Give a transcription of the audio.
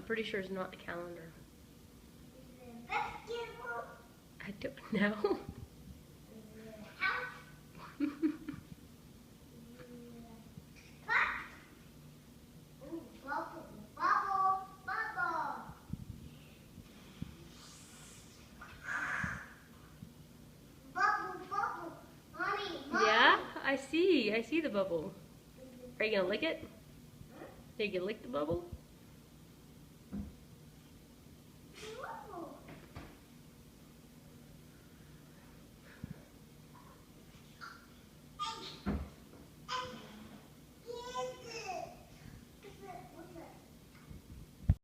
pretty sure it's not the calendar. Basketball. I don't know. House. Pot. Ooh, bubble, bubble, bubble. Bubble, bubble. Mommy, mommy. Yeah, I see the bubble. Are you gonna lick it? Are you gonna lick the bubble?